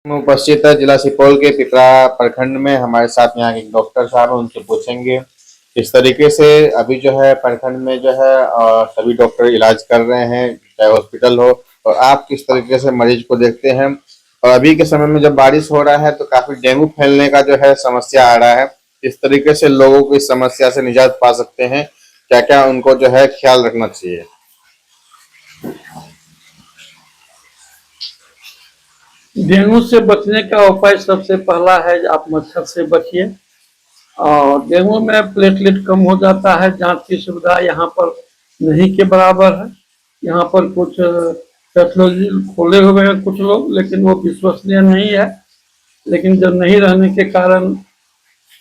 में उपस्थित है जिला सुपौल के पिपरा प्रखंड में। हमारे साथ यहाँ के एक डॉक्टर साहब हैं, उनसे पूछेंगे इस तरीके से अभी जो है प्रखंड में जो है सभी डॉक्टर इलाज कर रहे हैं, चाहे हॉस्पिटल हो। और आप किस तरीके से मरीज को देखते हैं। और अभी के समय में जब बारिश हो रहा है तो काफी डेंगू फैलने का जो है समस्या आ रहा है। इस तरीके से लोगों को इस समस्या से निजात पा सकते हैं, क्या क्या उनको जो है ख्याल रखना चाहिए। डेंगू से बचने का उपाय सबसे पहला है आप मच्छर से बचिए। और डेंगू में प्लेटलेट कम हो जाता है, जांच की सुविधा यहाँ पर नहीं के बराबर है। यहाँ पर कुछ पैथोलॉजी खोले हुए हैं कुछ लोग, लेकिन वो विश्वसनीय नहीं है। लेकिन जब नहीं रहने के कारण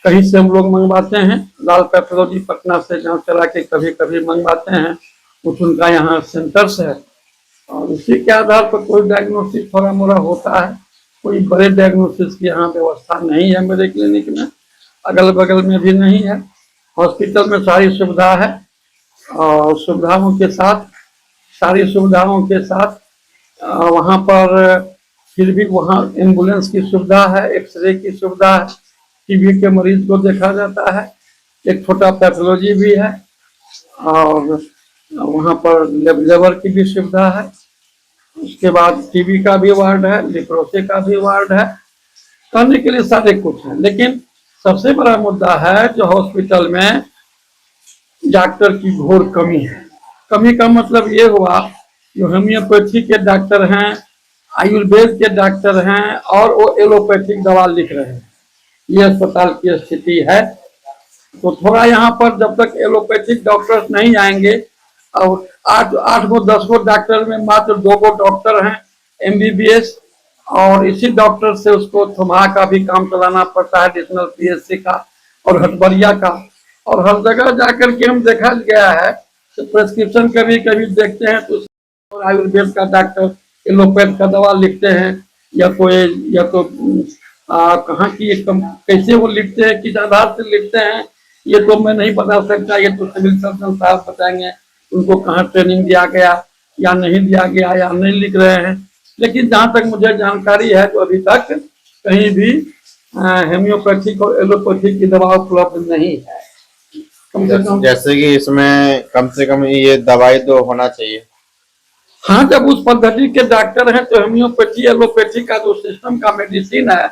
कहीं से हम लोग मंगवाते हैं, लाल पैथोलॉजी पटना से जांच करा के कभी कभी मंगवाते हैं, कुछ उनका यहाँ सेंटर्स है। और उसी के आधार पर कोई डायग्नोसिस थोड़ा मोड़ा होता है। कोई बड़े डायग्नोसिस की यहाँ व्यवस्था नहीं है मेरे क्लिनिक में, अगल बगल में भी नहीं है। हॉस्पिटल में सारी सुविधा है और सारी सुविधाओं के साथ वहाँ पर फिर भी वहाँ एम्बुलेंस की सुविधा है, एक्सरे की सुविधा है, टीबी के मरीज को देखा जाता है, एक छोटा पैथोलॉजी भी है और वहाँ पर लेबर की भी सुविधा है। उसके बाद टीबी का भी वार्ड है, लिप्रोसे का भी वार्ड है, करने के लिए सारे कुछ है। लेकिन सबसे बड़ा मुद्दा है जो हॉस्पिटल में डॉक्टर की घोर कमी है। कमी का मतलब ये हुआ जो होम्योपैथी के डॉक्टर हैं, आयुर्वेद के डॉक्टर हैं और वो एलोपैथिक दवा लिख रहे हैं, ये अस्पताल की स्थिति है। तो थोड़ा यहाँ पर जब तक एलोपैथिक डॉक्टर्स नहीं आएंगे, और आठ गो 10 गो डॉक्टर में मात्र 2 गो डॉक्टर हैं एमबीबीएस, और इसी डॉक्टर से उसको थमा का भी काम चलाना पड़ता है, एडिशनल पीएचसी का और हटबरिया का। और हर जगह जाकर के हम देखा गया है तो प्रेस्क्रिप्शन कभी कभी देखते हैं तो आयुर्वेद का डॉक्टर एलोपैथ का दवा लिखते हैं, या तो कहाँ की कैसे वो लिखते हैं, किस आधार से लिखते हैं, ये तो मैं नहीं बता सकता। ये तो सिविल सर्जन साहब बताएंगे उनको कहाँ ट्रेनिंग दिया गया या नहीं दिया गया या नहीं लिख रहे हैं। लेकिन जहाँ तक मुझे जानकारी है तो अभी तक कहीं भी होम्योपैथिक और एलोपैथिक की दवा उपलब्ध नहीं है। कम से कम जैसे कि इसमें कम से कम ये दवाई तो होना चाहिए। हाँ, जब उस पद्धति के डॉक्टर हैं तो होम्योपैथी एलोपैथी का जो सिस्टम का मेडिसिन है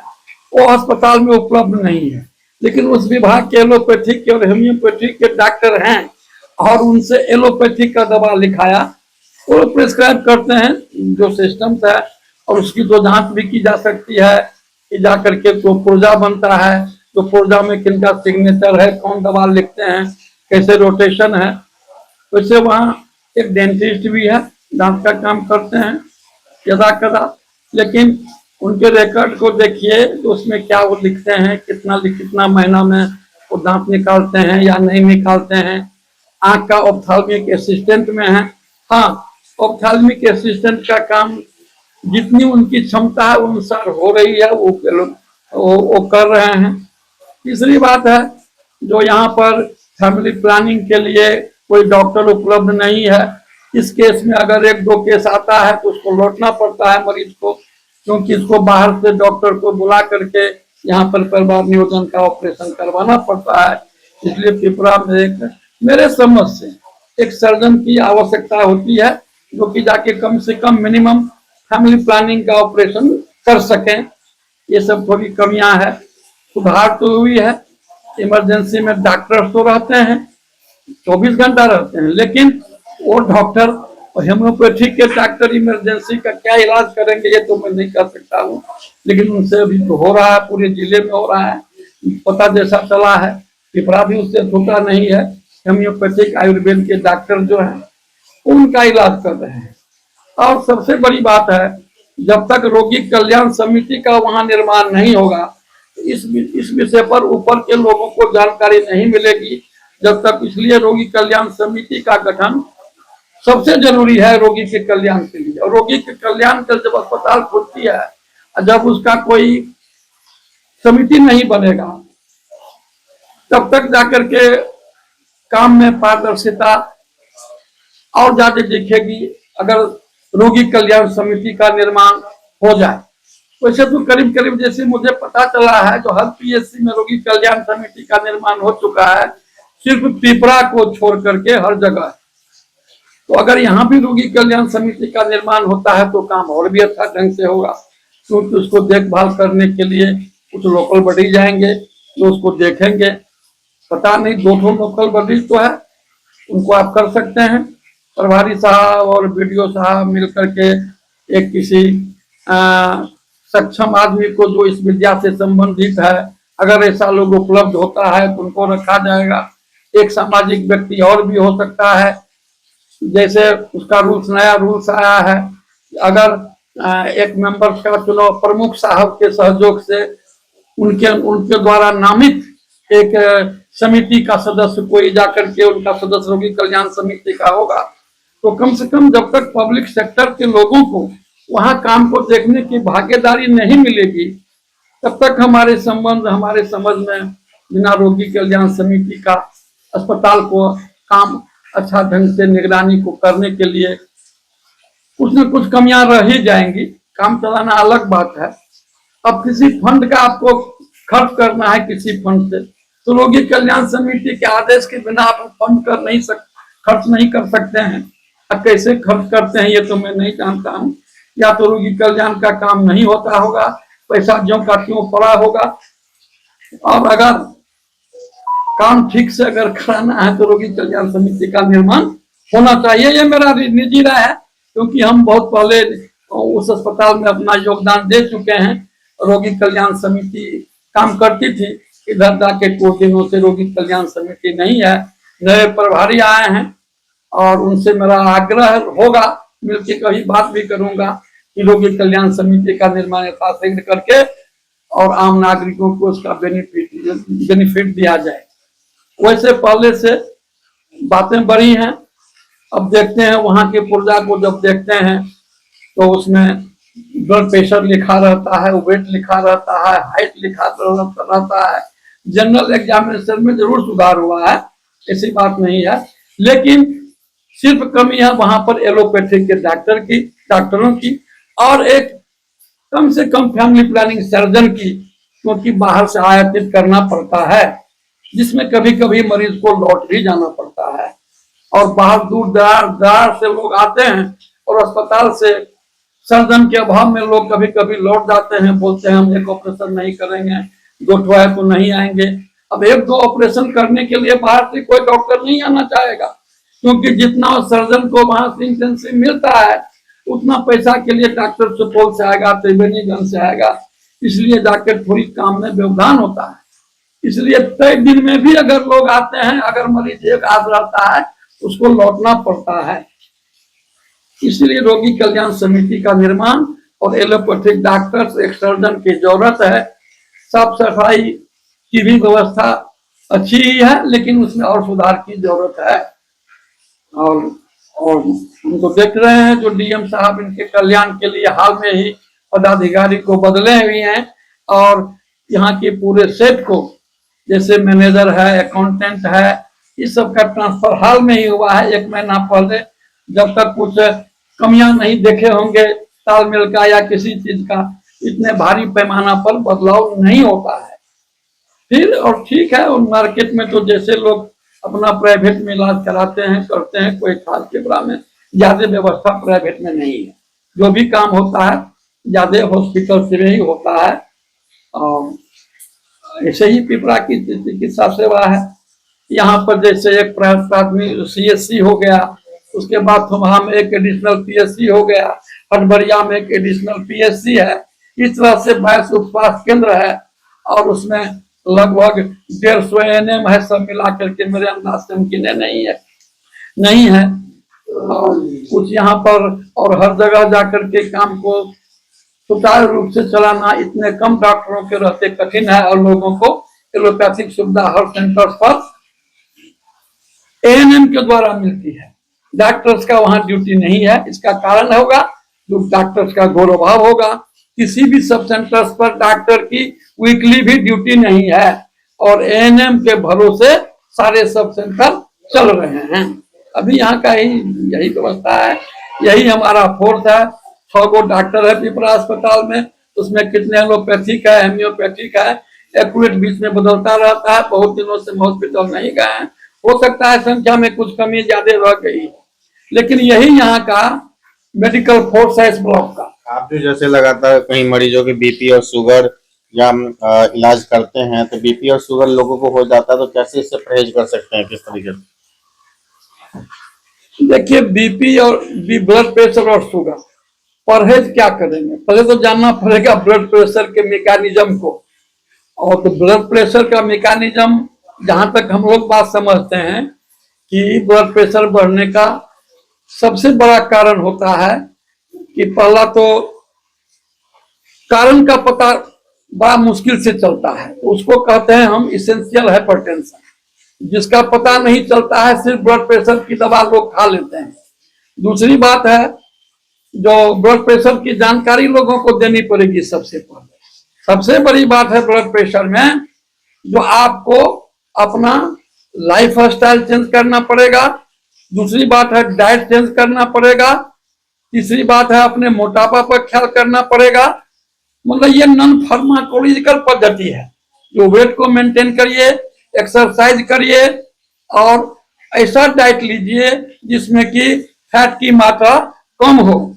वो अस्पताल में उपलब्ध नहीं है। लेकिन उस विभाग के एलोपैथिक के और होम्योपैथिक के डॉक्टर हैं और उनसे एलोपैथिक का दवा लिखाया, वो प्रिस्क्राइब करते हैं जो सिस्टम है। और उसकी तो जांच भी की जा सकती है कि जा करके तो पुर्जा बनता है, तो पुर्जा में किनका सिग्नेचर है, कौन दवा लिखते हैं, कैसे रोटेशन है। वैसे वहाँ एक डेंटिस्ट भी है, दांत का काम करते हैं यदा कदा। लेकिन उनके रिकॉर्ड को देखिए तो उसमें क्या वो लिखते हैं, कितना महीना में वो दांत निकालते हैं या नहीं निकालते हैं। आंख का ऑप्थेल्मिक असिस्टेंट में है। हाँ, ऑप्थेल्मिक असिस्टेंट का काम जितनी उनकी क्षमता है अनुसार हो रही है, वो कर रहे हैं। तीसरी बात है जो यहाँ पर फैमिली प्लानिंग के लिए कोई डॉक्टर उपलब्ध नहीं है। इस केस में अगर 1-2 केस आता है तो उसको लौटना पड़ता है मरीज को, क्योंकि इसको बाहर से डॉक्टर को बुला करके यहाँ पर परिवार नियोजन का ऑपरेशन करवाना पड़ता है। इसलिए पिपरा में मेरे समझ से एक सर्जन की आवश्यकता होती है जो कि जाके कम से कम मिनिमम फैमिली प्लानिंग का ऑपरेशन कर सकें। ये सब थोड़ी कमियां है। सुधार तो हुई है, इमरजेंसी में डॉक्टर तो रहते हैं, 24 घंटा रहते हैं, लेकिन वो डॉक्टर और होम्योपैथिक के डॉक्टर इमरजेंसी का क्या इलाज करेंगे ये तो मैं नहीं कर सकता हूँ। लेकिन उनसे अभी तो हो रहा है, पूरे जिले में हो रहा है, पता जैसा चला है। पिपरा भी उससे छूटा नहीं है। होम्योपैथिक आयुर्वेद के डॉक्टर जो है उनका इलाज कर रहे हैं। और सबसे बड़ी बात है, जब तक रोगी कल्याण समिति का वहां निर्माण नहीं होगा, इस विषय पर ऊपर के लोगों को जानकारी नहीं मिलेगी जब तक। इसलिए रोगी कल्याण समिति का गठन सबसे जरूरी है रोगी के कल्याण के लिए। और रोगी के कल्याण के जब अस्पताल खुलती है, जब उसका कोई समिति नहीं बनेगा तब तक जाकर के काम में पारदर्शिता और ज्यादा दिखेगी। अगर रोगी कल्याण समिति का निर्माण हो जाए वैसे तो करीब करीब जैसे मुझे पता चला है, जो हर पीएससी में रोगी कल्याण समिति का निर्माण हो चुका है, सिर्फ पिपरा को छोड़ करके हर जगह। तो अगर यहाँ भी रोगी कल्याण समिति का निर्माण होता है तो काम और भी अच्छा ढंग से होगा, क्योंकि उसको देखभाल करने के लिए कुछ लोकल बॉडी जाएंगे जो उसको देखेंगे। पता नहीं, 2 लोकल बॉडी तो है, उनको आप कर सकते हैं, प्रभारी साहब और बीडीओ साहब मिलकर के एक किसी सक्षम आदमी को जो इस विद्या से संबंधित है, अगर ऐसा लोग उपलब्ध होता है तो उनको रखा जाएगा। एक सामाजिक व्यक्ति और भी हो सकता है, जैसे उसका रूल्स, नया रूल्स आया है, अगर एक मेंबर का चुनाव प्रमुख साहब के सहयोग से उनके द्वारा नामित एक समिति का सदस्य कोई जाकर के उनका सदस्य रोगी कल्याण समिति का होगा, तो कम से कम जब तक पब्लिक सेक्टर के लोगों को वहां काम को देखने की भागीदारी नहीं मिलेगी, तब तक हमारे संबंध, हमारे समझ में बिना रोगी कल्याण समिति का अस्पताल को काम अच्छा ढंग से निगरानी को करने के लिए कुछ न कुछ कमियां रह ही जाएंगी। काम चलाना अलग बात है। अब किसी फंड का आपको खर्च करना है किसी फंड से, तो रोगी कल्याण समिति के आदेश के बिना आप फंड खर्च नहीं कर सकते हैं। अब कैसे खर्च करते हैं ये तो मैं नहीं जानता हूँ, या तो रोगी कल्याण का काम नहीं होता होगा, पैसा ज्यों का त्यों पड़ा होगा। और अगर काम ठीक से अगर कराना है तो रोगी कल्याण समिति का निर्माण होना चाहिए, ये मेरा निजी राय है, क्योंकि हम बहुत पहले उस अस्पताल में अपना योगदान दे चुके हैं। रोगी कल्याण समिति काम करती थी, इधर जाके कुछ दिनों से रोगी कल्याण समिति नहीं है, नए प्रभारी आए हैं और उनसे मेरा आग्रह होगा, मिलकर कभी बात भी करूंगा कि रोगी कल्याण समिति का निर्माण यथाशीघ्र करके और आम नागरिकों को उसका बेनिफिट दिया जाए। वैसे पहले से बातें बड़ी हैं। अब देखते हैं वहां के पुर्जा को, जब देखते हैं तो उसमें ब्लड प्रेशर लिखा रहता है, वेट लिखा रहता है, हाइट लिखा रहता है। जनरल एग्जामिनेशन में जरूर सुधार हुआ है, ऐसी बात नहीं है, लेकिन सिर्फ कमी है वहां पर एलोपैथिक के डॉक्टरों की और एक कम से कम फैमिली प्लानिंग सर्जन की, क्योंकि बाहर से आयातित करना पड़ता है, जिसमें कभी कभी मरीज को लौट भी जाना पड़ता है। और बाहर दूर दरार से लोग आते हैं और अस्पताल से सर्जन के अभाव में लोग कभी कभी लौट जाते हैं, बोलते हैं हम एक ऑपरेशन नहीं करेंगे, 2 है तो नहीं आएंगे। अब 1-2 ऑपरेशन करने के लिए बाहर से कोई डॉक्टर नहीं आना चाहेगा, क्योंकि जितना सर्जन को वहां से इंटेंसिव मिलता है उतना पैसा के लिए डॉक्टर सुपौल से आएगा, त्रिवेणीगंज से आएगा, इसलिए जाकर थोड़ी काम में व्यवधान होता है। इसलिए तय दिन में भी अगर लोग आते हैं, अगर मरीज एक आध रहता है उसको लौटना पड़ता है। इसलिए रोगी कल्याण समिति का निर्माण और एलोपैथिक डॉक्टर्स, एक सर्जन की जरूरत है। साफ सफाई की भी व्यवस्था अच्छी ही है, लेकिन उसमें और सुधार की जरूरत है। और हम तो देख रहे हैं जो डीएम साहब इनके कल्याण के लिए हाल में ही पदाधिकारी को बदले हुए हैं, और यहाँ के पूरे सेट को, जैसे मैनेजर है, अकाउंटेंट है, इस सब का ट्रांसफर हाल में ही हुआ है 1 महीना पहले। जब तक कुछ कमियां नहीं देखे होंगे तालमेल का या किसी चीज का, इतने भारी पैमाना पर बदलाव नहीं होता है। फिर और ठीक है, और मार्केट में तो जैसे लोग अपना प्राइवेट में इलाज कराते हैं, करते हैं, कोई खास केबरा में ज्यादा व्यवस्था प्राइवेट में नहीं है। जो भी काम होता है ज्यादा हॉस्पिटल से ही होता है। और ऐसे ही पिपरा की चिकित्सा सेवा है। यहाँ पर जैसे एक प्राथमिक सीएससी हो गया, उसके बाद थुमहा में एक एडिशनल पीएससी हो गया, हटबरिया में एक एडिशनल पीएससी है। इस तरह से 22 उप स्वास्थ्य केंद्र है और उसमें लगभग 150 एएनएम है, सब मिला करके मेरे अंदाज से मुमकिन नहीं है। कुछ यहाँ पर और हर जगह जाकर के काम को सुचारू रूप से चलाना इतने कम डॉक्टरों के रहते कठिन है, और लोगों को एलोपैथिक सुविधा हर सेंटर्स पर एएनएम के द्वारा मिलती है। डॉक्टर्स का वहां ड्यूटी नहीं है। इसका कारण होगा जो डॉक्टर्स का गौरवाभाव होगा। किसी भी सब सेंटर्स पर डॉक्टर की वीकली भी ड्यूटी नहीं है, और एएनएम के भरोसे सारे सब सेंटर चल रहे हैं। अभी यहाँ का यही व्यवस्था है, यही हमारा फोर्स है। 6 गो डॉक्टर है पिपरा अस्पताल में, उसमें कितने एलोपैथिक है, हेम्योपैथिक है, एक्यूरेट बीच में बदलता रहता है। बहुत दिनों से हॉस्पिटल नहीं गए हैं, हो सकता है संख्या में कुछ कमी ज्यादा रह गई, लेकिन यही यहाँ का मेडिकल फोर्स है इस ब्लॉक का। आप जो जैसे लगातार कहीं मरीजों के बीपी और शुगर या इलाज करते हैं, तो बीपी और शुगर लोगों को हो जाता है, तो कैसे इससे परहेज कर सकते हैं, किस तरीके से? देखिए, बीपी और ब्लड प्रेशर और शुगर, परहेज क्या करेंगे? पहले तो जानना पड़ेगा ब्लड प्रेशर के मैकेनिज्म को। और तो ब्लड प्रेशर का मैकेनिज्म, जहां तक हम लोग बात समझते हैं कि ब्लड प्रेशर बढ़ने का सबसे बड़ा कारण होता है कि पहला तो कारण का पता बड़ा मुश्किल से चलता है, तो उसको कहते हैं हम इसेंशियल हाइपरटेंशन। जिसका पता नहीं चलता है, सिर्फ ब्लड प्रेशर की दवा लोग खा लेते हैं। दूसरी बात है, जो ब्लड प्रेशर की जानकारी लोगों को देनी पड़ेगी सबसे पहले। सबसे बड़ी बात है ब्लड प्रेशर में, जो आपको अपना लाइफ स्टाइल चेंज करना पड़ेगा। दूसरी बात है डाइट चेंज करना पड़ेगा। तीसरी बात है अपने मोटापा पर ख्याल करना पड़ेगा। मतलब ये नॉन फार्माकोलॉजिकल पद्धति है, जो वेट को मेंटेन करिए, एक्सरसाइज करिए और ऐसा डाइट लीजिए जिसमें कि फैट की मात्रा कम हो,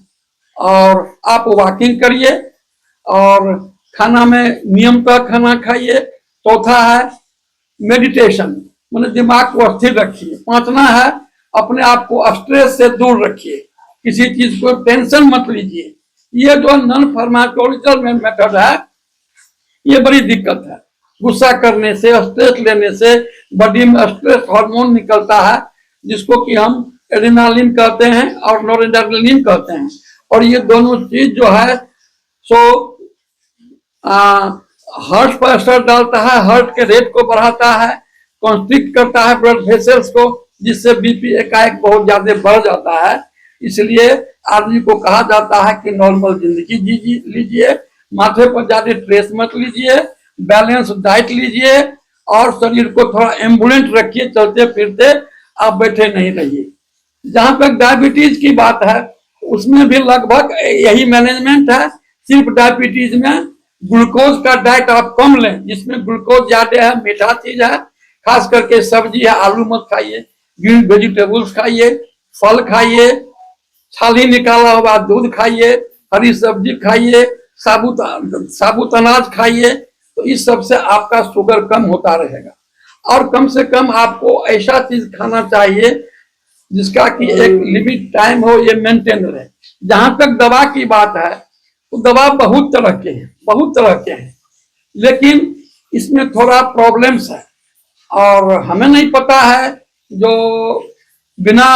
और आप वॉकिंग करिए और खाना में नियमतः खाना खाइए। चौथा है मेडिटेशन, मतलब दिमाग को स्थिर रखिए। पांचवा है अपने आप को स्ट्रेस से दूर रखिए, किसी चीज को टेंशन मत लीजिए। ये जो नॉन फार्माकोलॉजिकल मेथड है, ये बड़ी दिक्कत है। गुस्सा करने से, स्ट्रेस लेने से बॉडी में स्ट्रेस हार्मोन निकलता है, जिसको कि हम एड्रेनालिन कहते हैं और नॉरएड्रेनालिन कहते हैं। और ये दोनों चीज जो है सो हार्ट पर असर डालता है, हार्ट के रेट को बढ़ाता है, कॉन्स्ट्रिक्ट करता है ब्लड वेसल्स को, जिससे बीपी एकाएक बहुत ज्यादा बढ़ जाता है। इसलिए आदमी को कहा जाता है कि नॉर्मल जिंदगी जी लीजिए, माथे पर ज्यादा स्ट्रेस मत लीजिए, बैलेंस डाइट लीजिए और शरीर को थोड़ा एम्बुलेंट रखिए, चलते फिरते आप बैठे नहीं रहिए। जहां तक डायबिटीज की बात है, उसमें भी लगभग यही मैनेजमेंट है। सिर्फ डायबिटीज में ग्लूकोज का डाइट आप कम लें, जिसमें ग्लूकोज ज्यादा है, मीठा चीज है, खास करके सब्जी है, आलू मत खाइए, ग्रीन वेजिटेबल्स खाइए, फल खाइए, छाली निकाला हुआ दूध खाइए, हरी सब्जी खाइए, साबुत अनाज खाइए। तो इस सब से आपका शुगर कम होता रहेगा। और कम से कम आपको ऐसा चीज खाना चाहिए जिसका कि एक लिमिट टाइम हो, ये मेंटेन रहे। जहां तक दवा की बात है, तो दवा बहुत तरह के हैं, लेकिन इसमें थोड़ा प्रॉब्लम्स है और हमें नहीं पता है, जो बिना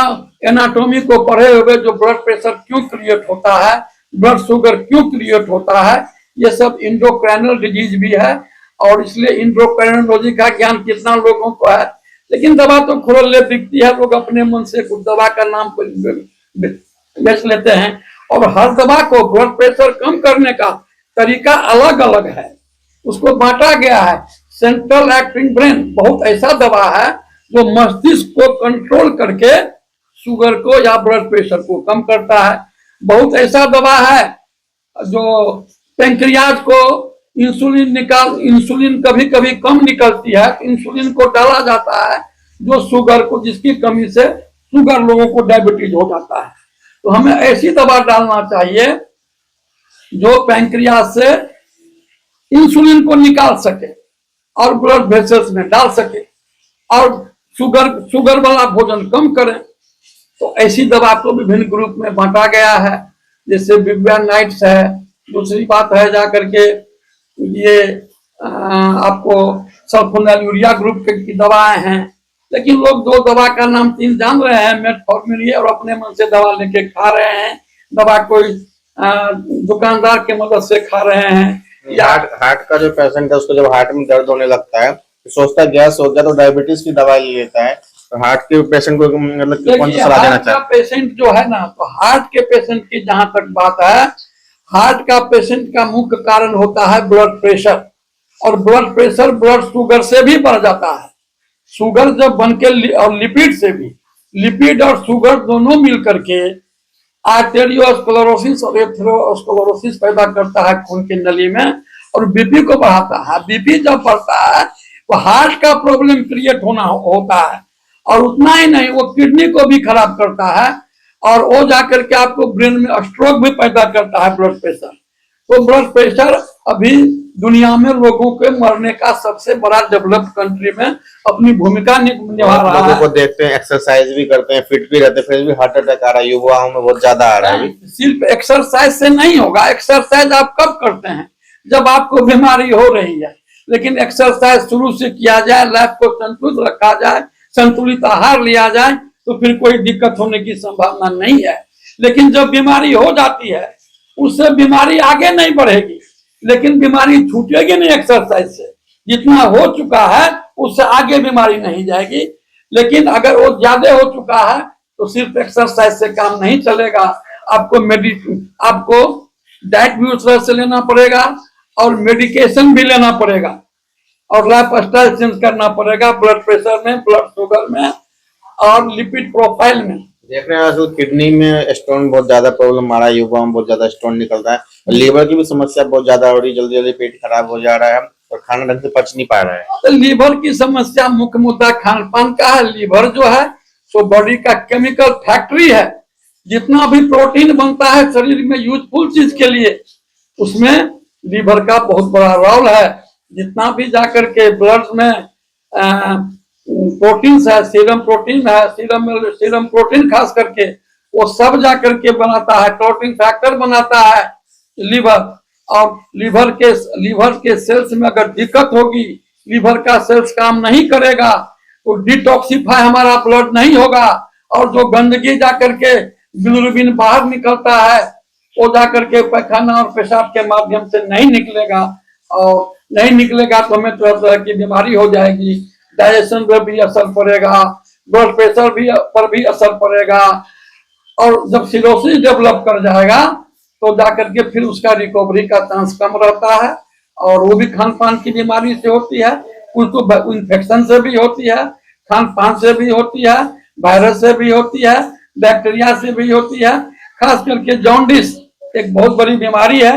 एनाटॉमी को पढ़े हुए जो ब्लड प्रेशर क्यों क्रिएट होता है, ब्लड शुगर क्यों क्रिएट होता है। ये सब इंडोक्राइनल डिजीज भी है, और इसलिए इंडोक्राइनोलॉजी का ज्ञान कितना लोगों को है। लेकिन दवा तो खुले बिकती है, लोग अपने मन से कुछ दवा का नाम बेच लेते हैं। और हर दवा को ब्लड प्रेशर कम करने का तरीका अलग अलग है, उसको बांटा गया है। सेंट्रल एक्टिंग ब्रेन बहुत ऐसा दवा है जो मस्तिष्क को कंट्रोल करके शुगर को या ब्लड प्रेशर को कम करता है। बहुत ऐसा दवा है जो पेंक्रियाज को इंसुलिन कभी कभी कम निकलती है, इंसुलिन को डाला जाता है, जो शुगर को, जिसकी कमी से शुगर लोगों को डायबिटीज हो जाता है। तो हमें ऐसी दवा डालना चाहिए जो पैंक्रियाज से इंसुलिन को निकाल सके और ब्लड वेसल्स में डाल सके और शुगर वाला भोजन कम करें। तो ऐसी दवा को विभिन्न ग्रुप में बांटा गया है, जैसे बिब्यानाइट्स है। दूसरी बात है जाकर के ये आपको सल्फोनेलुरिया ग्रुप की दवाएं हैं। लेकिन लोग दो दवा का नाम तीन जान रहे हैं, मेटफॉर्मिन, और अपने मन से दवा लेके खा रहे हैं। दवा कोई दुकानदार के मदद से खा रहे हैं। हार्ट का जो पेशेंट है, उसको जब हार्ट में दर्द होने लगता है तो सोचता है गैस हो गया, तो डायबिटीज की दवाई ले लेता है। तो हार्ट के पेशेंट को मतलब कौन सा सलाह देना चाहिए? पेशेंट जो है ना, तो हार्ट के पेशेंट की जहां तक बात है, हार्ट का पेशेंट का मुख्य कारण होता है ब्लड प्रेशर, और ब्लड प्रेशर ब्लड शुगर से भी बढ़ जाता है। शुगर जब बन के, और लिपिड से भी, लिपिड और शुगर दोनों मिल करके आर्टेरियोस्क्लेरोसिस और एथेरोस्क्लेरोसिस पैदा करता है खून की नली में, और बीपी को बढ़ाता है। बीपी जब बढ़ता है तो हार्ट का प्रॉब्लम क्रिएट होता है, और उतना ही नहीं, वो किडनी को भी खराब करता है, और वो जाकर के आपको ब्रेन में स्ट्रोक भी पैदा करता है। ब्लड प्रेशर, तो ब्लड प्रेशर अभी दुनिया में लोगों के मरने का सबसे बड़ा डेवलप्ड कंट्री में अपनी भूमिका निभा रहा लोगों है। को देखते हैं, एक्सरसाइज भी करते हैं, फिट भी रहते हैं, फिर भी हार्ट अटैक आ रहा है। युवाओं में बहुत ज्यादा आ रहा है अभी। सिर्फ एक्सरसाइज से नहीं होगा। एक्सरसाइज आप कब करते हैं? जब आपको बीमारी हो रही है। लेकिन एक्सरसाइज शुरू से किया जाए, लाइफ को संतुलित रखा जाए, संतुलित आहार लिया जाए, तो फिर कोई दिक्कत होने की संभावना नहीं है। लेकिन जब बीमारी हो जाती है, उससे बीमारी आगे नहीं बढ़ेगी, लेकिन बीमारी छूटेगी नहीं एक्सरसाइज से। जितना हो चुका है उससे आगे बीमारी नहीं जाएगी। लेकिन अगर वो ज्यादा हो चुका है तो सिर्फ एक्सरसाइज से काम नहीं चलेगा। आपको डाइट भी उस तरह से लेना पड़ेगा, और मेडिकेशन भी लेना पड़ेगा, और लाइफ स्टाइल चेंज करना पड़ेगा, ब्लड प्रेशर में, ब्लड शुगर में, और लिपिड प्रोफाइल में। देख रहे हैं आजकल किडनी में स्टोन बहुत ज्यादा प्रॉब्लम आ रहा है, युवाओं में बहुत ज्यादा स्टोन निकलता है, और लीवर की भी समस्या बहुत ज्यादा हो रही है, जल्दी जल्दी पेट खराब हो जा रहा है, और खाना ढंग से पच नहीं पा रहा है। तो लीवर की समस्या मुख्य मुद्दा खान पान का है। लीवर जो है सो बॉडी का केमिकल फैक्ट्री है। जितना भी प्रोटीन बनता है शरीर में यूजफुल चीज के लिए, उसमें लीवर का बहुत बड़ा रोल है। जितना भी जाकर के ब्लड में प्रोटीन है, सीरम प्रोटीन है, सीरम प्रोटीन खास करके वो सब जाकर के बनाता है, प्रोटीन फैक्टर बनाता है लीवर। और लीवर के सेल्स में अगर दिक्कत होगी, लीवर का सेल्स काम नहीं करेगा, तो डिटॉक्सिफाई हमारा ब्लड नहीं होगा, और जो गंदगी जाकर के बिलिरुबिन बाहर निकलता है, वो जाकर के पैखाना और पेशाब के माध्यम से नहीं निकलेगा, और नहीं निकलेगा तो हमें तरह तरह की बीमारी हो जाएगी। डाइजेशन पर भी असर पड़ेगा, ब्लड प्रेशर भी पर भी असर पड़ेगा, और जब सिरोसिस डेवलप कर जाएगा तो जाकर के फिर उसका रिकवरी का चांस कम रहता है, और वो भी खान पान की बीमारी से होती है। कुछ तो इन्फेक्शन से भी होती है, खान पान से भी होती है, वायरस से भी होती है, बैक्टीरिया से भी होती है। खास करके जॉन्डिस एक बहुत बड़ी बीमारी है,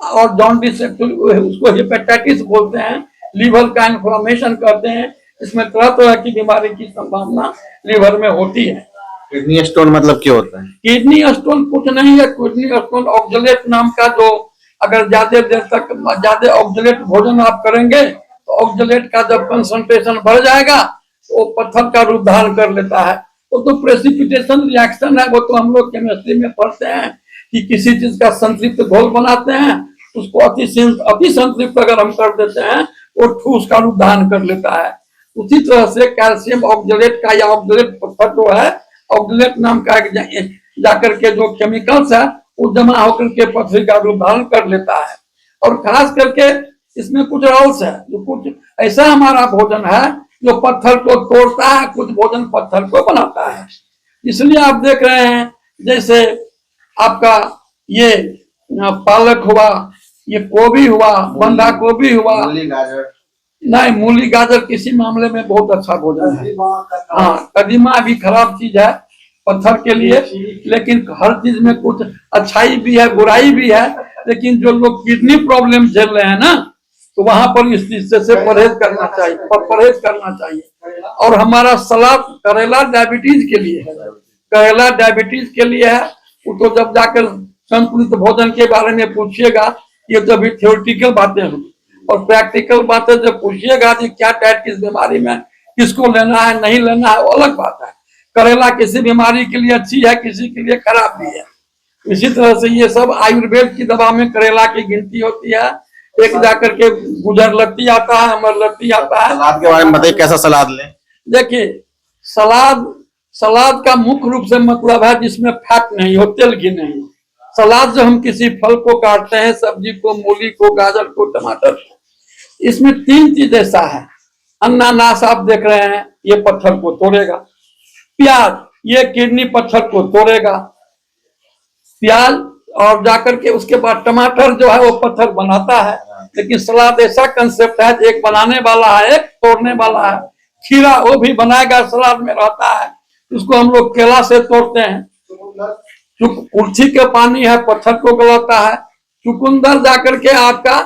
और जॉन्डिस उसको हेपेटाइटिस बोलते हैं, लीवर का इन्फ्लेमेशन करते हैं। इसमें तरह तरह की बीमारी की संभावना लीवर में होती है। किडनी स्टोन मतलब क्या होता है? किडनी स्टोन कुछ नहीं है। किडनी स्टोन ऑक्सलेट नाम का, जो अगर ज्यादा देर तक ज्यादा ऑक्सलेट भोजन आप करेंगे तो ऑक्सलेट का जब कंसंट्रेशन बढ़ जाएगा तो पत्थर का रूप धारण कर लेता है। वो तो प्रेसिपिटेशन रिएक्शन है, वो तो हम लोग केमिस्ट्री में पढ़ते हैं कि किसी चीज का संतृप्त घोल बनाते हैं, उसको अति संतृप्त अगर हम कर देते हैं वो ठोस का रूप धारण कर लेता है। उसी तरह से कैल्शियम ऑक्सलेट का, या ऑक्सलेट पत्थर जो है, ऑक्सलेट नाम का जाकर के जो केमिकल्स है वो जमा होकर के पथरी का रूप धारण कर लेता है। और खास करके इसमें कुछ रोल्स है, जो कुछ ऐसा हमारा भोजन है जो पत्थर को तोड़ता है, कुछ भोजन पत्थर को बनाता है। इसलिए आप देख रहे हैं, जैसे आपका ये पालक हुआ, ये गोभी हुआ, बंधा गोभी हुआ, नहीं मूली गाजर किसी मामले में बहुत अच्छा भोजन है। हाँ, कदीमा भी खराब चीज है पत्थर के लिए, लेकिन हर चीज में कुछ अच्छाई भी है, बुराई भी है। लेकिन जो लोग किडनी प्रॉब्लम झेल रहे हैं ना, तो वहां पर इस चीज से परहेज करना चाहिए। और हमारा सलाद करेला डायबिटीज के लिए है, करेला डायबिटीज के लिए है। वो तो जब जाकर संतुलित भोजन के बारे में पूछिएगा, ये तो अभी थ्योरेटिकल बातें हुई, और प्रैक्टिकल बातें जब पूछिएगा कि क्या डाइट किस बीमारी में किसको लेना है नहीं लेना है, वो अलग बात है। करेला किसी बीमारी के लिए अच्छी है, किसी के लिए खराब भी है। इसी तरह से ये सब आयुर्वेद की दवा में करेला की गिनती होती है। एक जाकर के गुजरलत्ती आता है, अमरलत्ती आता है। सलाद के बारे में बताइए, कैसा सलाद लें? देखिए, सलाद का मुख्य रूप से मतलब है जिसमें फैट नहीं हो, तेल की नहीं हो। सलाद जो हम किसी फल को काटते हैं, सब्जी को, मूली को, गाजर को, टमाटर को, इसमें तीन चीज ऐसा है। अनानास आप देख रहे हैं, ये पत्थर को तोड़ेगा। प्याज, ये किडनी पत्थर को तोड़ेगा। प्याज और जाकर के उसके बाद टमाटर जो है वो पत्थर बनाता है। लेकिन सलाद ऐसा कंसेप्ट है, एक बनाने वाला है, एक तोड़ने वाला है। खीरा वो भी बनाएगा, सलाद में रहता है, उसको हम लोग केला से तोड़ते हैं। कुल्थी के पानी है, पत्थर को गलाता है। चुकंदर जाकर के आपका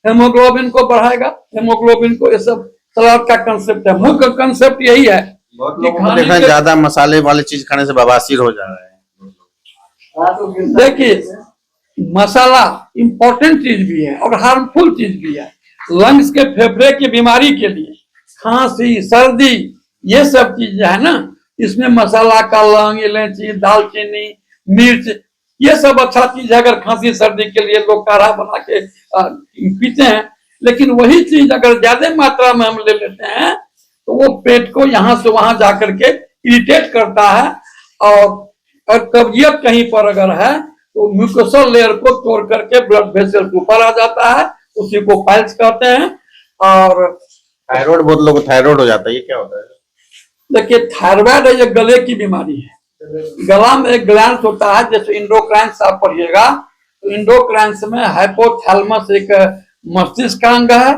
हेमोग्लोबिन को बढ़ाएगा, हेमोग्लोबिन को, ये सब सलाद का कंसेप्ट है। मुख्य कंसेप्ट यही है। बहुत लोगों को देखा है ज्यादा मसाले वाली चीज खाने से बवासीर हो जा रहा है। देखिए मसाला इंपॉर्टेंट चीज भी है और हार्मफुल चीज भी है। लंग्स के, फेफड़े की बीमारी के लिए, खांसी, सर्दी, ये सब चीज है ना, इसमें मसाला का लौंग, इलायची, दालचीनी, मिर्च, ये सब अच्छा चीज है। अगर खांसी सर्दी के लिए लोग काढ़ा बना के पीते हैं। लेकिन वही चीज अगर ज्यादा मात्रा में हम ले लेते हैं तो वो पेट को यहाँ से वहां जाकर के इरिटेट करता है। और कब्जियत कहीं पर अगर है तो म्यूकोसल लेयर को तोड़ करके ब्लड वेसल ऊपर आ जाता है, उसी को पाइल्स कहते हैं। और थायराइड, बहुत लोगों को थायराइड हो जाता है, ये क्या होता है? देखिए थायराइड ये गले की बीमारी है। गला में एक ग्लैंड होता है, जैसे इंडोक्राइन्स आप पढ़िएगा तो इंडोक्राइन्स में हाइपोथैलेमस एक मस्तिष्क का अंग है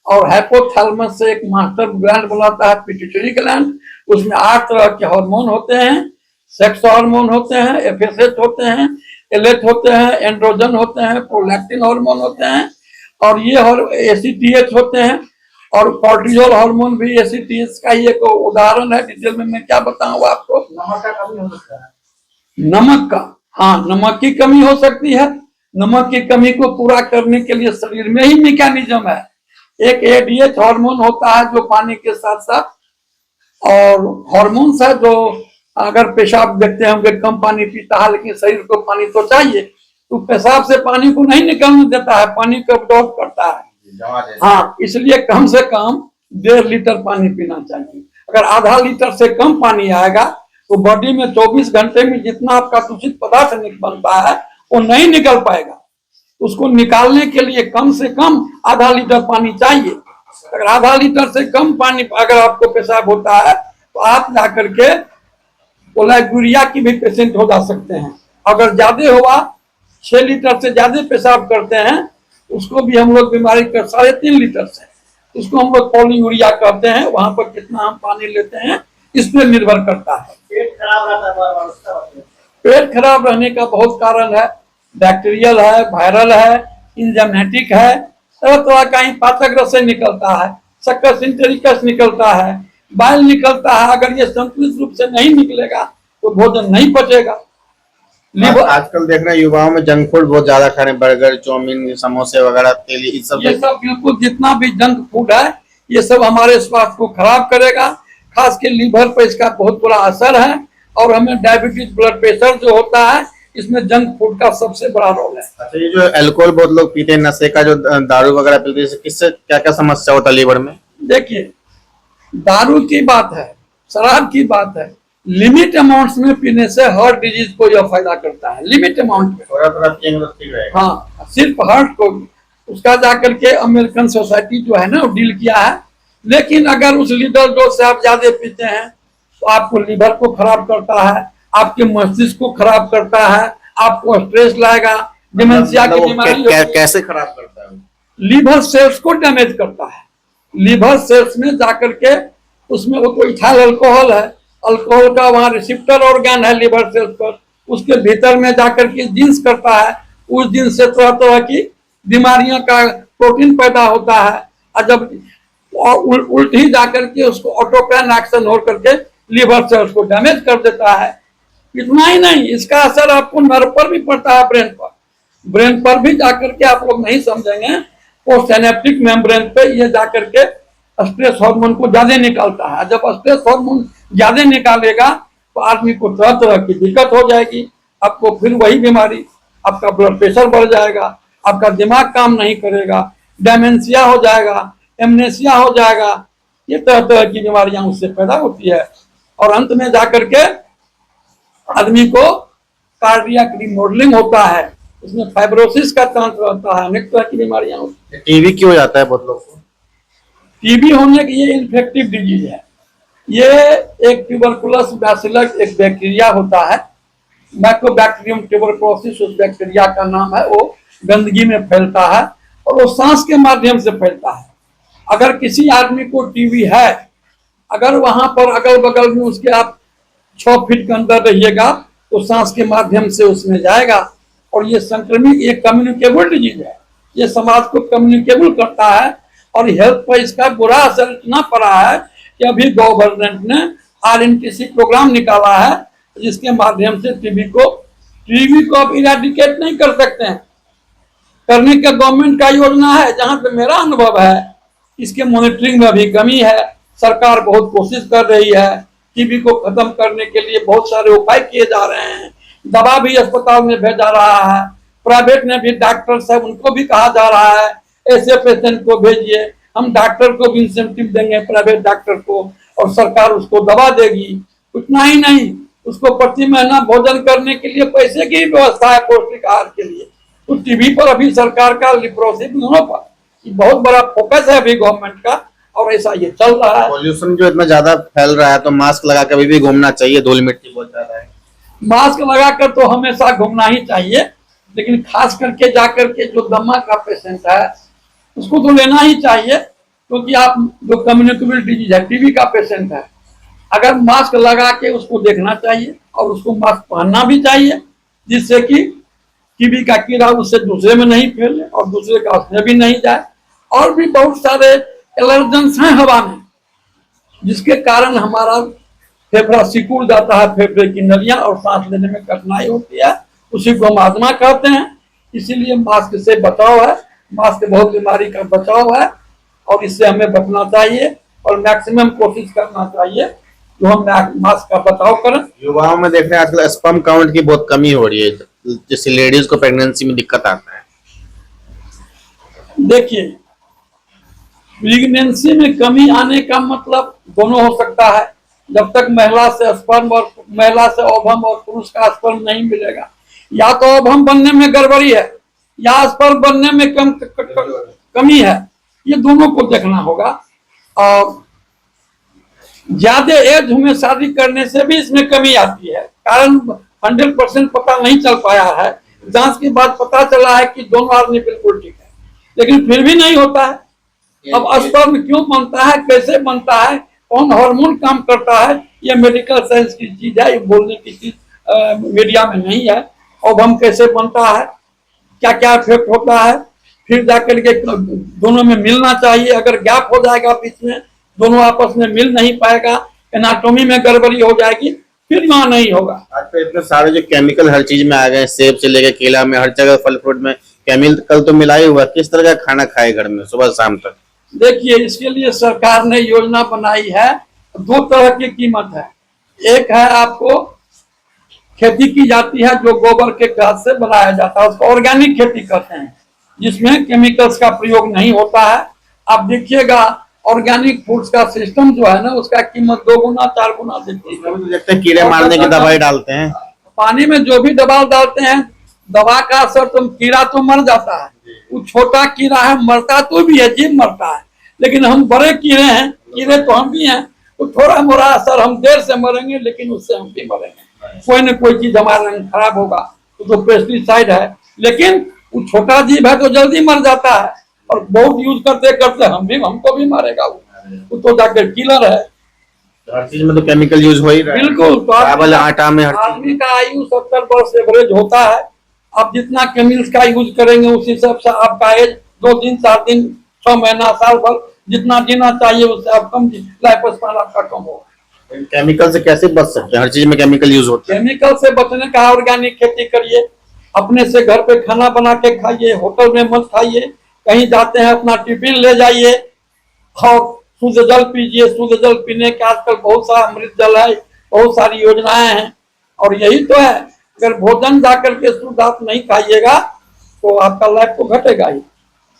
और हाइपोथैलेमस से एक मास्टर ग्लैंड बनाता है, पिट्यूटरी ग्लैंड। उसमें 8 तरह के हार्मोन होते हैं। सेक्स हार्मोन होते हैं, एफएसएच होते हैं, एलेट होते हैं, एंड्रोजन होते हैं, प्रोलैक्टिन हार्मोन होते हैं और ये एसीटीएच होते हैं। और कॉर्टिजोल हार्मोन भी एसीटीएच का ही एक उदाहरण है। डिटेल में मैं क्या बताऊं आपको। नमक का कमी हो सकता है। नमक का, हाँ, नमक की कमी हो सकती है। नमक की कमी को पूरा करने के लिए शरीर में ही मैकेनिज्म है। एक एडीएच हार्मोन होता है जो पानी के साथ साथ और हार्मोन्स है जो अगर पेशाब देखते होंगे कम पानी पीता है, लेकिन शरीर को पानी तो चाहिए, तो पेशाब से पानी को नहीं निकलने देता है, पानी को अब्जॉर्ब करता है। हाँ, इसलिए कम से कम 1.5 लीटर पानी पीना चाहिए। अगर आधा लीटर से कम पानी आएगा तो बॉडी में 24 घंटे में जितना आपका दूषित पदार्थ बनता है वो नहीं निकल पाएगा। उसको निकालने के लिए कम से कम आधा लीटर पानी चाहिए। अगर आधा लीटर से कम पानी अगर आपको पेशाब होता है तो आप जाकर के कोलाइगुरिया की भी पेशेंट हो जा सकते हैं। अगर ज्यादा हुआ, 6 लीटर से ज्यादा पेशाब करते हैं, उसको भी हम लोग बीमारी कर 3.5 लीटर से, उसको हम लोग पॉलीयूरिया कहते हैं। वहां पर कितना हम पानी लेते हैं इस पर निर्भर करता है। पेट खराब रहता है। पेट खराब रहने का बहुत कारण है। बैक्टीरियल है, वायरल है, इंजाइमेटिक है, तरह तरह का ही पाचक रस से निकलता है, सक्कस इंटेरिकस निकलता है, बाइल निकलता है। अगर ये संतुलित रूप से नहीं निकलेगा तो भोजन नहीं पचेगा। आजकल देख रहे हैं युवाओं में जंक फूड बहुत ज्यादा खा रहे हैं, बर्गर, चाउमीन, समोसे वगैरह, तेल, ये सब बिल्कुल जितना भी जंक फूड है ये सब हमारे स्वास्थ्य को खराब करेगा। खास के लीवर पर इसका बहुत बड़ा असर है। और हमें डायबिटीज, ब्लड प्रेशर जो होता है, इसमें जंक फूड का सबसे बड़ा रोल है। अच्छा, ये जो अल्कोहल बहुत लोग पीते हैं, नशे का जो दारू वगैरह पीते हैं, किससे क्या क्या समस्या होता है लीवर में? देखिए दारू की बात है, शराब की बात है, लिमिट अमाउंट्स में पीने से हार्ट डिजीज को यह फायदा करता है। लिमिट अमाउंट में, थोड़ा हाँ, सिर्फ हार्ट को, उसका जाकर के अमेरिकन सोसाइटी जो है ना वो डील किया है। लेकिन अगर उस लीटर डोज से आप ज्यादा पीते हैं तो आपको लीवर को खराब करता है, आपके मस्तिष्क को खराब करता है, आपको स्ट्रेस लाएगा, डिमेंशिया की बीमारी। कैसे खराब करता है? लीवर सेल्स को डैमेज करता है। लीवर सेल्स में जाकर के उसमें वो तो इथाइल अल्कोहल है, अल्कोहल का वहां रिसेप्टर ऑर्गन है लीवर सेल्स पर, उसके भीतर में जाकर के जींस करता है। उस जींस से तरह तरह की बीमारियों का प्रोटीन पैदा होता है और जब उल्टी जाकर के उसको ऑटोक्राइन एक्शन हो करके लीवर सेल्स को डैमेज कर देता है। इतना ही नहीं, इसका असर आपको नर्व पर भी पड़ता है, ब्रेन पर। ब्रेन पर भी जाकर के आप लोग नहीं समझेंगे, वो सिनेप्टिक मेम्ब्रेन पे ये जाकर के स्ट्रेस हार्मोन को ज्यादा निकालता है। जब स्ट्रेस हार्मोन ज्यादा निकालेगा तो आदमी को तरह तरह की दिक्कत हो जाएगी। आपको फिर वही बीमारी, आपका ब्लड प्रेशर बढ़ जाएगा, आपका दिमाग काम नहीं करेगा, डेमेंशिया हो जाएगा, एमनेसिया हो जाएगा। ये तरह तरह की बीमारियां उससे पैदा होती है और अंत में जाकर के आदमी को कार्डियक रिमॉडलिंग होता है, उसमें फाइब्रोसिस का चांस रहता है, अनेक तरह की बीमारियां होती है। टीबी क्यों जाता है बहुत लोग को? टीबी होने की ये इन्फेक्टिव डिजीज है। ये एक ट्यूबरकुलस बैसिलस एक बैक्टीरिया होता है, माइकोबैक्टीरियम ट्यूबरकुलोसिस उस बैक्टीरिया का नाम है। वो गंदगी में फैलता है और वो सांस के माध्यम से फैलता है। अगर किसी आदमी को टीबी है, अगर वहां पर अगल बगल में उसके आप 6 फीट के अंदर रहिएगा तो सांस के माध्यम से उसमें जाएगा। और ये संक्रमित, ये कम्युनिकेबल डिजीज है, ये समाज को कम्युनिकेबल करता है। और हेल्थ पर इसका बुरा असर इतना पड़ा है कि अभी गवर्नमेंट ने RNTC प्रोग्राम निकाला है, जिसके माध्यम से टीबी को आप इरेडिकेट नहीं कर सकते हैं, करने का गवर्नमेंट का योजना है। जहां पे मेरा अनुभव है, इसके मॉनिटरिंग में अभी कमी है। सरकार बहुत कोशिश कर रही है, टीबी को खत्म करने के लिए बहुत सारे उपाय किए जा रहे हैं। दवा भी अस्पताल में भेजा रहा है, प्राइवेट ने भी डॉक्टर साहब उनको भी कहा जा रहा है ऐसे पेशेंट को भेजिए, हम डॉक्टर को भी इंसेंटिव देंगे, प्राइवेट डॉक्टर को, और सरकार उसको दवा देगी। उतना ही नहीं, उसको प्रति महीना भोजन करने के लिए पैसे की व्यवस्था है, पौष्टिक आहार के लिए। तो टीबी पर अभी सरकार का, लिप्रोसिस दोनों पर बहुत बड़ा फोकस है अभी गवर्नमेंट का, और ऐसा ये चल रहा है। पॉल्यूशन जो इतना ज्यादा फैल रहा है तो मास्क लगा के भी घूमना चाहिए, धूल मिट्टी बहुत ज्यादा है। मास्क लगाकर तो हमेशा घूमना ही चाहिए, लेकिन खास करके जाकर के जो दमा का पेशेंट है उसको तो लेना ही चाहिए, क्योंकि आप जो कम्युनिकेबल डिजीज है, टीबी का पेशेंट है, अगर मास्क लगा के उसको देखना चाहिए और उसको मास्क पहनना भी चाहिए, जिससे कि टीबी का कीड़ा उससे दूसरे में नहीं फैले और दूसरे का उसमें भी नहीं जाए। और भी बहुत सारे एलर्जेंस हैं हवा में, जिसके कारण हमारा फेफड़ा सिकुड़ जाता है, फेफड़े की नलियां, और सांस लेने में कठिनाई होती है, उसी को हम आजमा कहते हैं। इसीलिए मास्क से बचाव है, मास्क बहुत बीमारी का बचाव है, और इससे हमें बचना चाहिए और मैक्सिमम कोशिश करना चाहिए जो हम मास्क का बचाव करें। युवाओं में देख रहे हैं आजकल स्पर्म काउंट की बहुत कमी हो रही है, जिससे लेडीज को प्रेगनेंसी में दिक्कत आता है। देखिए, प्रेगनेंसी में कमी आने का मतलब दोनों हो सकता है। जब तक महिला से स्पर्म और महिला से ओवम और पुरुष का स्पर्म नहीं मिलेगा, या तो ओवम बनने में गड़बड़ी है या स्पर्म बनने में कमी है, ये दोनों को देखना होगा। और ज्यादा एज में शादी करने से भी इसमें कमी आती है, कारण 100% पता नहीं चल पाया है। जांच के बाद पता चला है कि दोनों आदमी बिल्कुल ठीक है, लेकिन फिर भी नहीं होता है। अब स्पर्म क्यों बनता है, कैसे बनता है, कौन हार्मोन काम करता है, ये मेडिकल साइंस की चीज है, ये बोलने की चीज मीडिया में नहीं है। ओवम कैसे बनता है, क्या क्या इफेक्ट होता है, फिर जाकर के दोनों में मिलना चाहिए। अगर गैप हो जाएगा बीच में, दोनों आपस में मिल नहीं पाएगा, एनाटॉमी में गड़बड़ी हो जाएगी, फिर वहां नहीं होगा। आज तो इतने सारे जो केमिकल हर चीज में आ गए, सेब से लेकर केला में, हर जगह फल फ्रूट में केमिकल तो मिला ही हुआ। किस तरह का खाना खाए घर में सुबह शाम तक? देखिए, इसके लिए सरकार ने योजना बनाई है। 2 तरह की कीमत है। एक है आपको खेती की जाती है जो गोबर के खाद से बनाया जाता है, उसको ऑर्गेनिक खेती कहते हैं, जिसमें केमिकल्स का प्रयोग नहीं होता है। आप देखिएगा ऑर्गेनिक फूड्स का सिस्टम जो है ना, उसका कीमत 2 गुना 4 गुना देती है। देखते हैं कीड़े मारने की दवाई डालते हैं, पानी में जो भी दवा डालते हैं, दवा का असर तो कीड़ा तो मर जाता है, वो छोटा कीड़ा है, मरता तो भी है, जीव मरता है। लेकिन हम बड़े कीड़े हैं, कीड़े तो हम भी हैं, तो थोड़ा मोड़ा असर, हम देर से मरेंगे लेकिन उससे हम भी मरेंगे। कोई न कोई चीज हमारा रंग खराब होगा, तो पेस्टिसाइड है, लेकिन वो छोटा जीव है तो जल्दी मर जाता है, और बहुत यूज करते करते हमको भी मारेगा वो तो जाकर किलर है। हर चीज में तो केमिकल यूज हो ही रहा है। बिल्कुल, चावल आटा में, हर आदमी का आयु 70 वर्ष एवरेज होता है। आप जितना केमिकल्स का यूज करेंगे उस हिसाब से आपका एज 2 दिन 4 दिन 6 महीना साल भर जितना जीना चाहिए उससे आप कम, लाइफ स्पैन आपका कम होगा। केमिकल से कैसे बच सकते हैं? हर चीज में केमिकल यूज होता है। केमिकल से बचने का ऑर्गेनिक खेती करिए, अपने से घर पे खाना बना के खाइए, होटल में मत खाइए, कहीं जाते हैं अपना टिफिन ले जाइए और शुद्ध जल पीजिए। शुद्ध जल पीने के आजकल बहुत सारा अमृत जल है, बहुत सारी योजनाएं हैं, और यही तो है। अगर भोजन जाकर के शुद्ध आप नहीं खाइएगा तो आपका लाइफ तो घटेगा ही।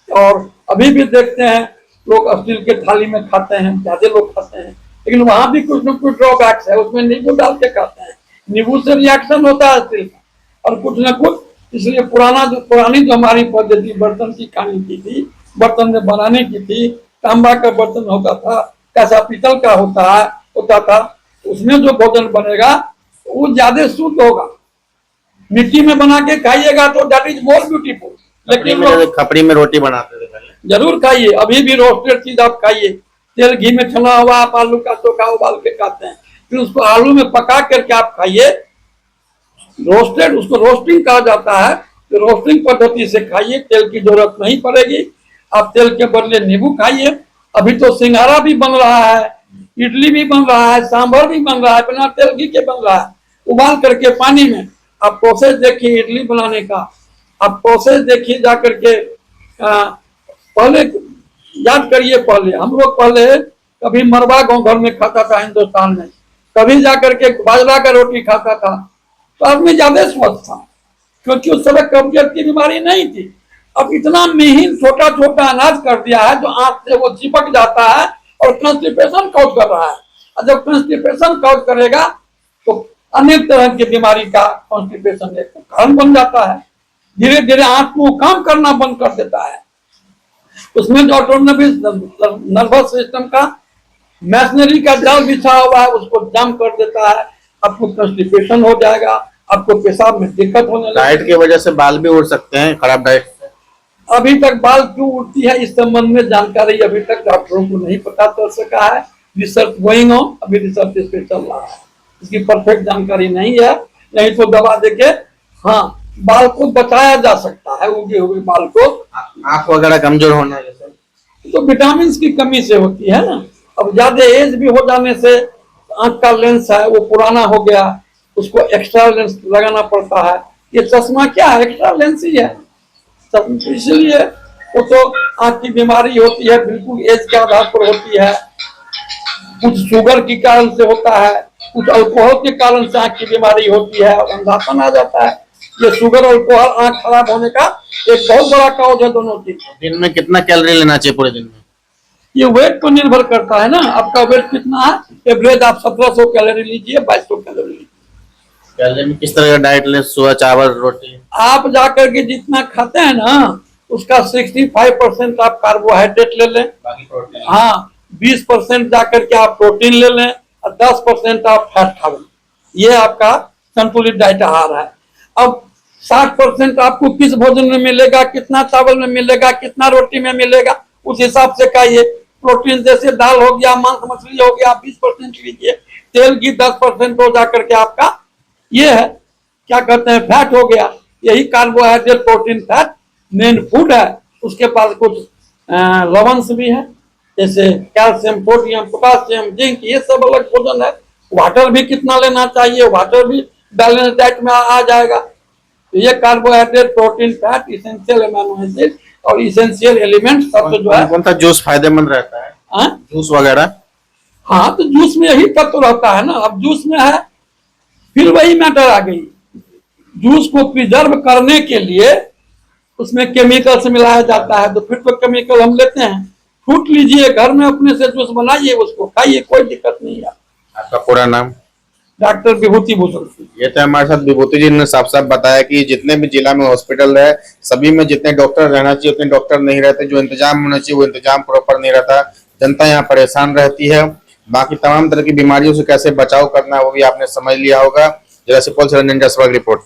और अभी भी देखते हैं लोग स्टील के थाली में खाते हैं, ज्यादा लोग खाते हैं, लेकिन वहां भी कुछ न कुछ ड्रॉबैक्स है, उसमें नींबू डाल के खाते हैं, नींबू से रिएक्शन होता है स्टील का, और कुछ न कुछ। इसलिए पुरानी जो हमारी पद्धति बर्तन की खाने की थी, बर्तन में बनाने की थी, तांबा का बर्तन होता था, कैसा पीतल का होता था, उसमें जो भोजन बनेगा वो ज्यादा शुद्ध होगा। मिट्टी में बना के खाइएगा तो दैट इज मोर ब्यूटीफुल। लेकिन खपड़ी में रोटी बनाते थे पहले। जरूर खाइए, अभी भी रोस्टेड चीज आप खाइए, तेल घी में छना हुआ आप आलू का चोखा उबाल के खाते हैं, फिर उसको आलू में पका करके आप खाइए, रोस्टेड, उसको रोस्टिंग कहा जाता है। तो रोस्टिंग पद्धति से खाइए, तेल की जरूरत नहीं पड़ेगी। आप तेल के बदले नींबू खाइए। अभी तो सिंघाड़ा भी बन रहा है, इडली भी बन रहा है, सांभर भी बन रहा है, बिना तेल घी के बन रहा है। उबाल करके पानी में आप प्रोसेस देखिए इडली बनाने का, आप प्रोसेस देखिए जा करके। पहले याद करिए, पहले हम लोग पहले कभी मरवा गांव घर में खाता था हिंदुस्तान में, कभी जाकर के बाजरा का रोटी खाता था, तो आदमी ज्यादा स्वस्थ था, क्योंकि उस समय कब्जियत की बीमारी नहीं थी। अब इतना महीन छोटा छोटा अनाज कर दिया है जो आंख से वो चिपक जाता है और कॉन्स्टिपेशन कॉज कर रहा है। और जब कॉन्स्टिपेशन कॉज करेगा तो अनेक तरह की बीमारी का कॉन्स्टिपेशन एक कारण बन जाता है। धीरे धीरे आंख को काम करना बंद कर देता है। उसमें जो नर्वस सिस्टम का मैशनरी का जाल बिछा हुआ है उसको जाम कर देता है। आपको कॉन्स्टिपेशन हो जाएगा, आपको पेशाब में दिक्कत होने लगेगी। डाइट की वजह से बाल भी उड़ सकते हैं, खराब डाइट से। अभी तक बाल क्यों उड़ती है इस संबंध में जानकारी अभी तक डॉक्टरों को नहीं पता चल सका है। रिसर्च गोइंग ऑन, अभी रिसर्च इस पे चल रहा है, इसकी परफेक्ट जानकारी नहीं है। नहीं तो दवा देके हाँ बाल को बचाया जा सकता है, उगे हुए बाल को। आंख वगैरह कमजोर होना जैसे तो विटामिन की कमी से होती है ना। अब ज्यादा एज भी हो जाने से आंख का लेंस है वो पुराना हो गया, उसको एक्स्ट्रा लेंस लगाना पड़ता है। ये चश्मा क्या है, एक्स्ट्रा लेंस ही है। इसलिए वो तो आंख की बीमारी होती है, बिल्कुल एज के आधार पर होती है। कुछ शुगर के कारण से होता है, कुछ अल्कोहल के कारण से आंख की बीमारी होती है और अंधापन आ जाता है। ये शुगर और अल्कोहल आंख खराब होने का एक बहुत बड़ा कॉज है दोनों चीज। दिन में कितना कैलोरी लेना चाहिए पूरे दिन में? ये वेट पर निर्भर करता है ना, आपका वेट कितना है। एवरेज आप 1700 कैलोरी लीजिए, 2200 कैलोरी लीजिए। कैलोरी में किस तरह का डाइट लें? सुबह चावल रोटी? आप जाकर के जितना खाते हैं ना उसका 65% आप कार्बोहाइड्रेट ले लें, बाकी प्रोटीन। हाँ 20% जाकर के आप प्रोटीन ले लें और 10% आप फैट खा लें। ये आपका संतुलित डाइट आहार है। अब 60% आपको किस भोजन में मिलेगा, कितना चावल में मिलेगा, कितना रोटी में मिलेगा, उस हिसाब से खाइए। प्रोटीन जैसे दाल हो गया, मांस मछली हो गया, 20% लीजिए। तेल की 10% हो जाकर के आपका ये है क्या कहते हैं फैट हो गया। यही carbohydrate protein fat main food है। उसके पास कुछ लवंश भी है, जैसे कैल्शियम, सोडियम, पोटासियम, जिंक, ये सब अलग भोजन है। वाटर भी कितना लेना चाहिए, वाटर भी बैलेंस डाइट में आ जाएगा। तो ये carbohydrate, protein, fat, essential amino acid और इसेंशियल एलिमेंट सब जो है। कौन सा जूस फायदेमंद रहता है? जूस वगैरह? हाँ तो जूस में यही तत्व रहता है ना। अब जूस में है फिर वही मैटर आ गई, जूस को प्रिजर्व करने के लिए उसमें केमिकल्स मिलाया जाता है। तो फिर तो केमिकल हम लेते हैं। फ्रूट लीजिए, घर में अपने से जूस बनाइए, उसको खाइए, कोई दिक्कत नहीं है। आपका पूरा नाम? डॉक्टर विभूति भूषण सिंह। ये तो हमारे साथ विभूति जी ने साफ साफ बताया कि जितने भी जिला में हॉस्पिटल है सभी में जितने डॉक्टर रहना चाहिए उतने डॉक्टर नहीं रहते। जो इंतजाम होना चाहिए वो इंतजाम प्रॉपर नहीं रहता। जनता यहाँ परेशान रहती है। बाकी तमाम तरह की बीमारियों से कैसे बचाव करना है वो भी आपने समझ लिया होगा। जरा सुपौल से रंजन जायसवाल की रिपोर्ट।